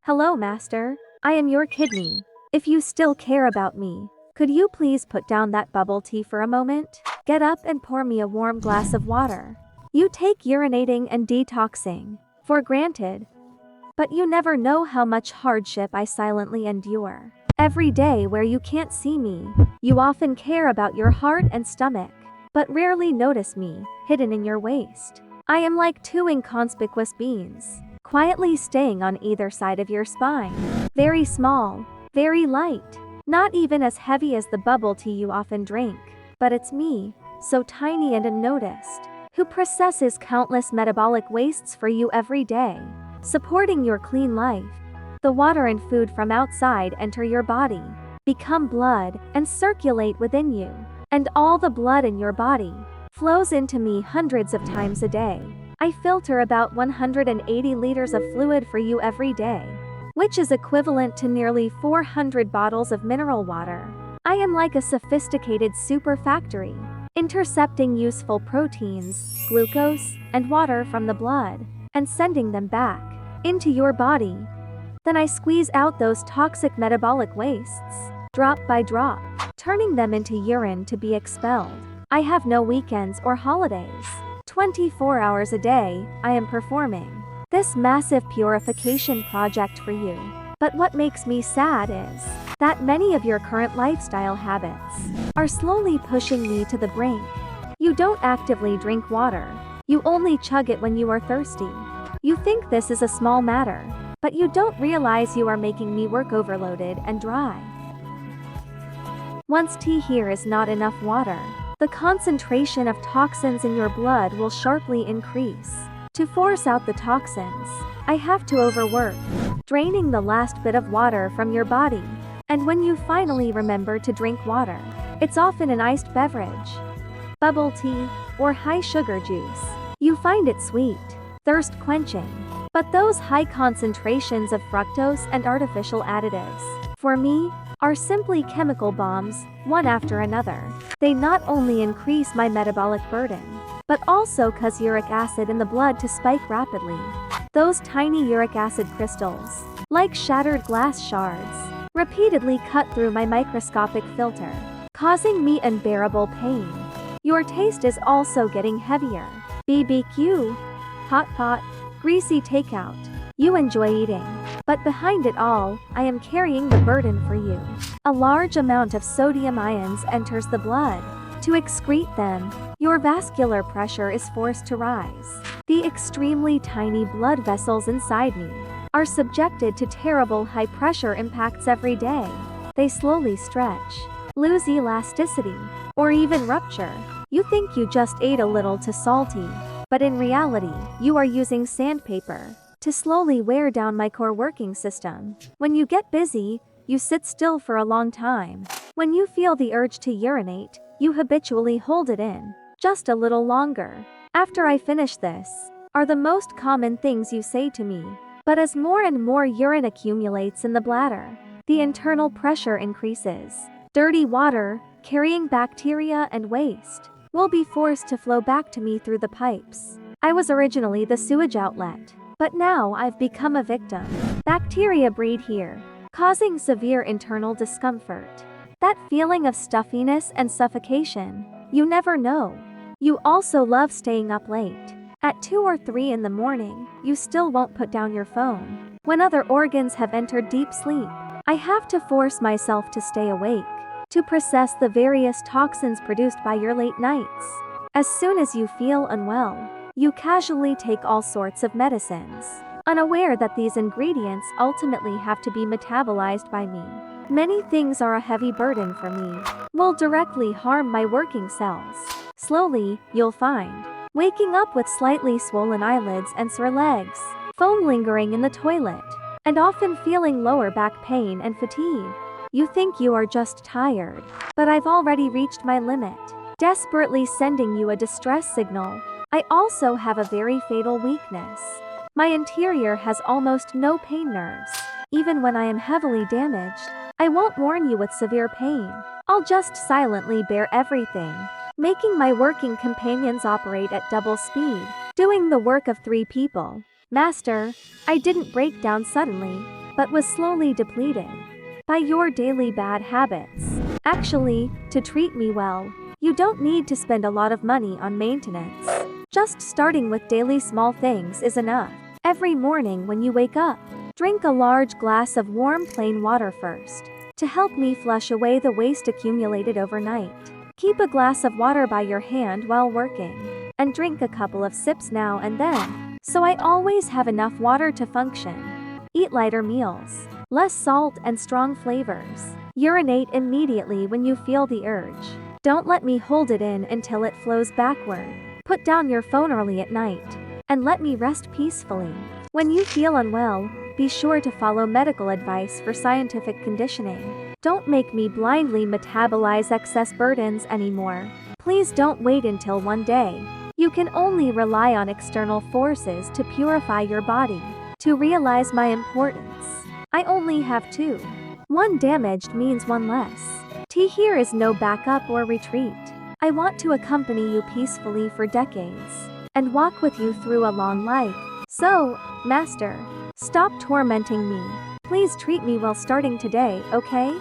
Hello, Master. I am your kidney. If you still care about me, could you please put down that bubble tea for a moment? Get up and pour me a warm glass of water. You take urinating and detoxing for granted, but you never know how much hardship I silently endure. Every day where you can't see me, you often care about your heart and stomach, but rarely notice me, hidden in your waist. I am like two inconspicuous beans, quietly staying on either side of your spine. Very small, very light, not even as heavy as the bubble tea you often drink. But it's me, so tiny and unnoticed, who processes countless metabolic wastes for you every day, supporting your clean life. The water and food from outside enter your body, become blood, and circulate within you. And all the blood in your body flows into me hundreds of times a day. I filter about 180 liters of fluid for you every day, which is equivalent to nearly 400 bottles of mineral water. I am like a sophisticated super factory, intercepting useful proteins, glucose, and water from the blood, and sending them back into your body. Then I squeeze out those toxic metabolic wastes, drop by drop, turning them into urine to be expelled. I have no weekends or holidays. 24 hours a day, I am performing this massive purification project for you. But what makes me sad is that many of your current lifestyle habits are slowly pushing me to the brink. You don't actively drink water. You only chug it when you are thirsty. You think this is a small matter, but you don't realize you are making me work overloaded and dry. Once tea here is not enough water, the concentration of toxins in your blood will sharply increase. To force out the toxins, I have to overwork, draining the last bit of water from your body. And when you finally remember to drink water, it's often an iced beverage, bubble tea, or high sugar juice. You find it sweet, thirst quenching, but those high concentrations of fructose and artificial additives, for me, are simply chemical bombs, one after another. They not only increase my metabolic burden, but also cause uric acid in the blood to spike rapidly. Those tiny uric acid crystals, like shattered glass shards, repeatedly cut through my microscopic filter, causing me unbearable pain. Your taste is also getting heavier. BBQ, hot pot, greasy takeout. You enjoy eating, but behind it all, I am carrying the burden for you. A large amount of sodium ions enters the blood. To excrete them, your vascular pressure is forced to rise. The extremely tiny blood vessels inside me are subjected to terrible high-pressure impacts every day. They slowly stretch, lose elasticity, or even rupture. You think you just ate a little too salty, but in reality, you are using sandpaper to slowly wear down my core working system. When you get busy, you sit still for a long time. When you feel the urge to urinate, you habitually hold it in just a little longer. After I finish this, are the most common things you say to me. But as more and more urine accumulates in the bladder, the internal pressure increases. Dirty water, carrying bacteria and waste, will be forced to flow back to me through the pipes. I was originally the sewage outlet, but now I've become a victim. Bacteria breed here, causing severe internal discomfort. That feeling of stuffiness and suffocation, you never know. You also love staying up late. At 2 or 3 in the morning, you still won't put down your phone. When other organs have entered deep sleep, I have to force myself to stay awake, to process the various toxins produced by your late nights. As soon as you feel unwell, you casually take all sorts of medicines, unaware that these ingredients ultimately have to be metabolized by me. Many things are a heavy burden for me, will directly harm my working cells. Slowly, you'll find waking up with slightly swollen eyelids and sore legs, foam lingering in the toilet, and often feeling lower back pain and fatigue. You think you are just tired, but I've already reached my limit, desperately sending you a distress signal. I also have a very fatal weakness. My interior has almost no pain nerves. Even when I am heavily damaged, I won't warn you with severe pain. I'll just silently bear everything, making my working companions operate at double speed, doing the work of 3 people. Master, I didn't break down suddenly, but was slowly depleted by your daily bad habits. Actually, to treat me well, you don't need to spend a lot of money on maintenance. Just starting with daily small things is enough. Every morning when you wake up, drink a large glass of warm plain water first, to help me flush away the waste accumulated overnight. Keep a glass of water by your hand while working, and drink a couple of sips now and then, so I always have enough water to function. Eat lighter meals, less salt and strong flavors. Urinate immediately when you feel the urge. Don't let me hold it in until it flows backward. Put down your phone early at night, and let me rest peacefully. When you feel unwell, be sure to follow medical advice for scientific conditioning. Don't make me blindly metabolize excess burdens anymore. Please don't wait until one day. You can only rely on external forces to purify your body. To realize my importance, I only have two. One damaged means one less. Here is no backup or retreat. I want to accompany you peacefully for decades, and walk with you through a long life. So, Master, stop tormenting me. Please treat me well starting today, okay?